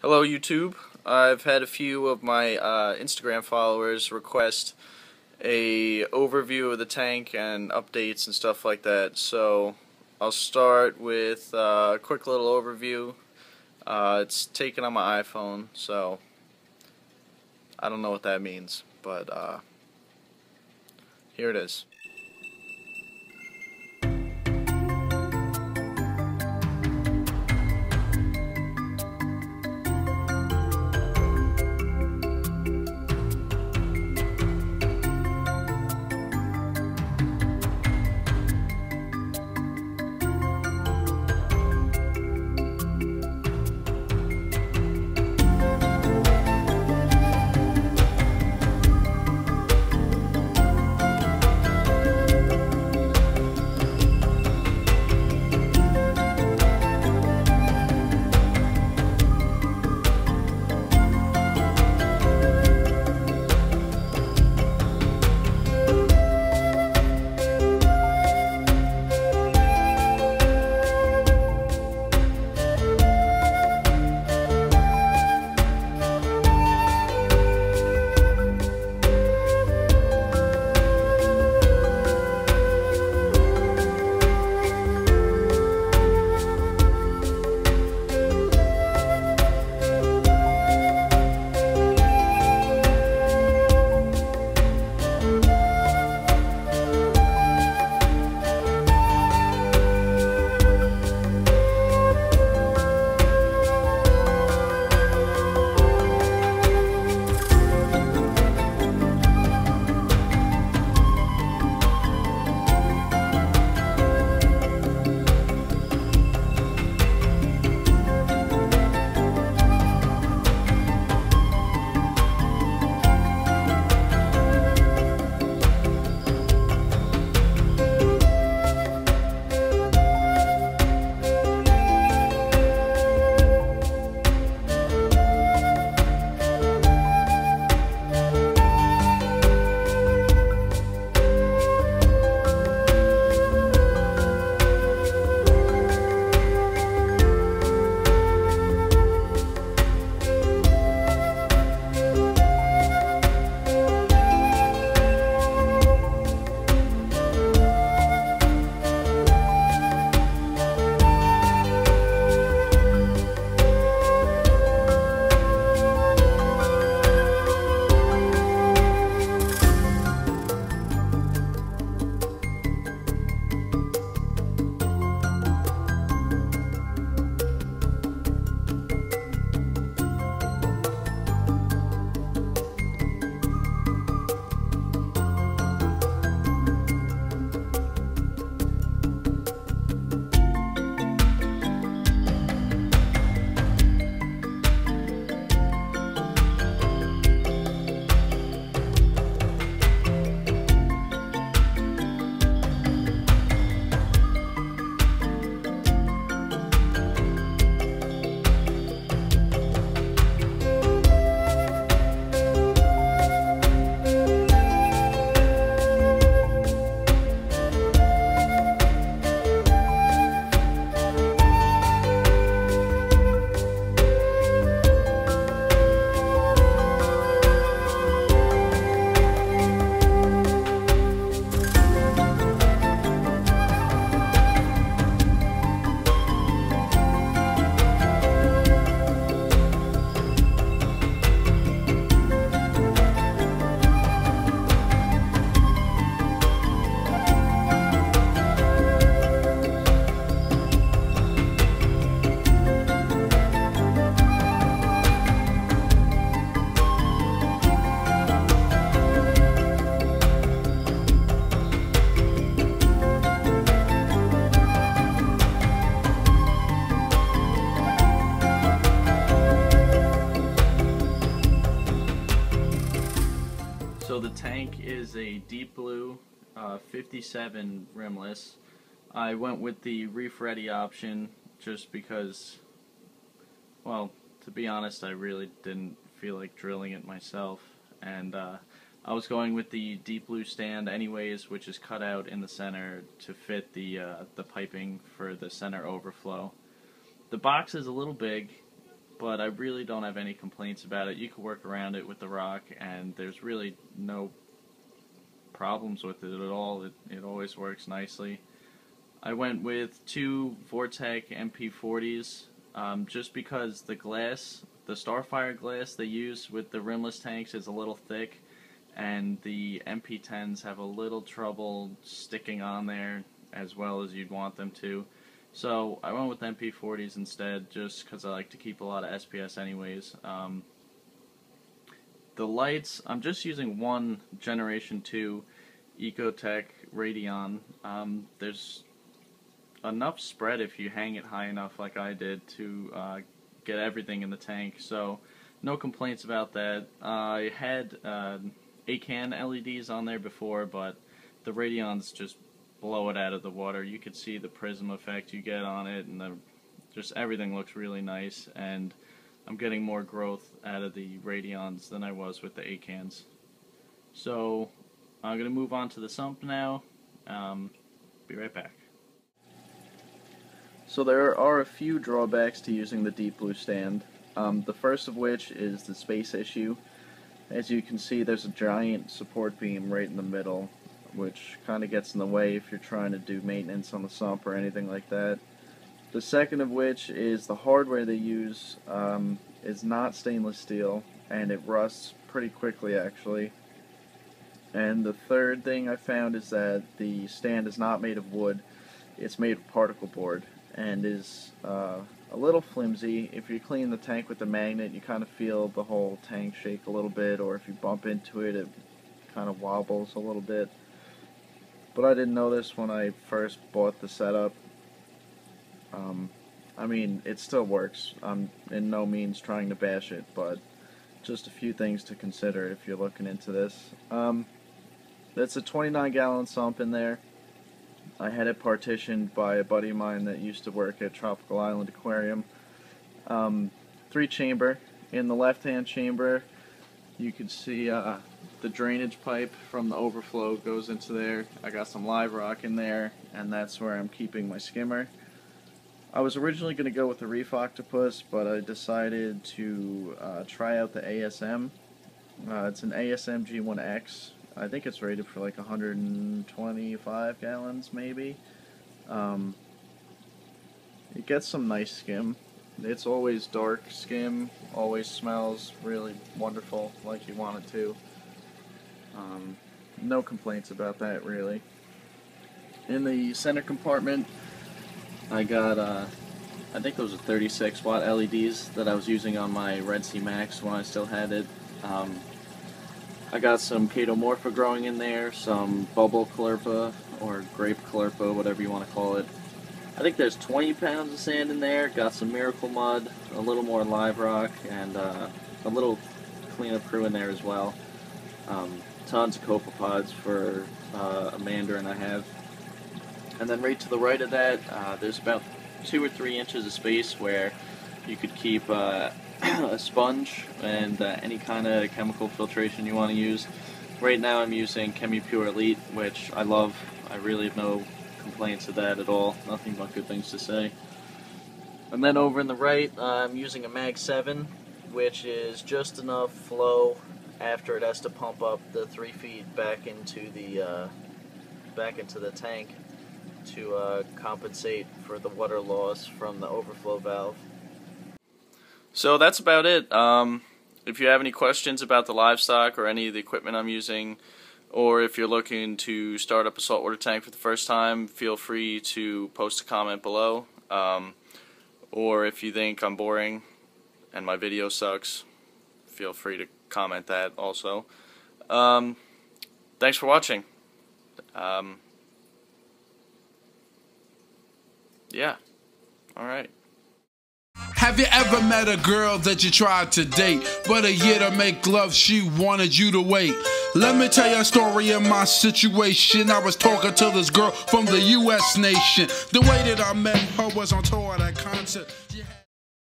Hello YouTube. I've had a few of my Instagram followers request a overview of the tank and updates and stuff like that. So I'll start with a quick little overview. It's taken on my iPhone, so I don't know what that means, but here it is. So the tank is a deep blue 57 rimless. I went with the Reef Ready option just because, well, to be honest, I really didn't feel like drilling it myself, and I was going with the deep blue stand anyways, which is cut out in the center to fit the piping for the center overflow. The box is a little big, but I really don't have any complaints about it. You can work around it with the rock, and there's really no problems with it at all. It always works nicely. I went with 2 Vortec MP40s just because the glass, the Starfire glass they use with the rimless tanks is a little thick, and the MP10s have a little trouble sticking on there as well as you'd want them to. So I went with MP40s instead, just because I like to keep a lot of SPS anyways. The lights, I'm just using one Generation 2 Ecotech Radion. There's enough spread if you hang it high enough like I did to get everything in the tank, so no complaints about that. I had 8-can LEDs on there before, but the Radions just blow it out of the water. You could see the prism effect you get on it, and just everything looks really nice, and I'm getting more growth out of the Radions than I was with the 8-cans. So I'm going to move on to the sump now. Be right back. So there are a few drawbacks to using the Deep Blue stand. The first of which is the space issue. As you can see, there's a giant support beam right in the middle, which kind of gets in the way if you're trying to do maintenance on the sump or anything like that. The second of which is the hardware they use is not stainless steel, and it rusts pretty quickly actually. And the third thing I found is that the stand is not made of wood, it's made of particle board, and is a little flimsy. If you clean the tank with the magnet, you kind of feel the whole tank shake a little bit, or if you bump into it, it kind of wobbles a little bit. But I didn't know this when I first bought the setup. I mean, it still works. I'm in no means trying to bash it, but just a few things to consider if you're looking into this. That's a 29-gallon sump in there. I had it partitioned by a buddy of mine that used to work at Tropical Island Aquarium. 3-chamber. In the left-hand chamber, you can see the drainage pipe from the overflow goes into there. I got some live rock in there, and that's where I'm keeping my skimmer. I was originally going to go with the Reef Octopus, but I decided to try out the ASM. It's an ASM G1X. I think it's rated for like 125 gallons maybe. It gets some nice skim. It's always dark skim, always smells really wonderful like you want it to. No complaints about that really. In the center compartment I got I think those are 36 watt LEDs that I was using on my Red Sea Max when I still had it. I got some Chaetomorpha growing in there, some bubble chlorpa, or grape chlorpa, whatever you want to call it. I think there's 20 pounds of sand in there, got some miracle mud, a little more live rock, and a little cleanup crew in there as well. Tons of copepods for a mandarin I have. And then right to the right of that, there's about 2 or 3 inches of space where you could keep a sponge and any kind of chemical filtration you want to use. Right now I'm using ChemiPure Elite, which I love. I really have no complaints of that at all. Nothing but good things to say. And then over in the right, I'm using a Mag 7, which is just enough flow after it has to pump up the 3 feet back into the tank to compensate for the water loss from the overflow valve. So that's about it. If you have any questions about the livestock or any of the equipment I'm using, or if you're looking to start up a saltwater tank for the first time, feel free to post a comment below. Or if you think I'm boring and my video sucks, feel free to comment that also. Thanks for watching. Yeah. Alright. Have you ever met a girl that you tried to date, but a year to make love she wanted you to wait? Let me tell you a story of my situation. I was talking to this girl from the US nation. The way that I met her was on tour at a concert.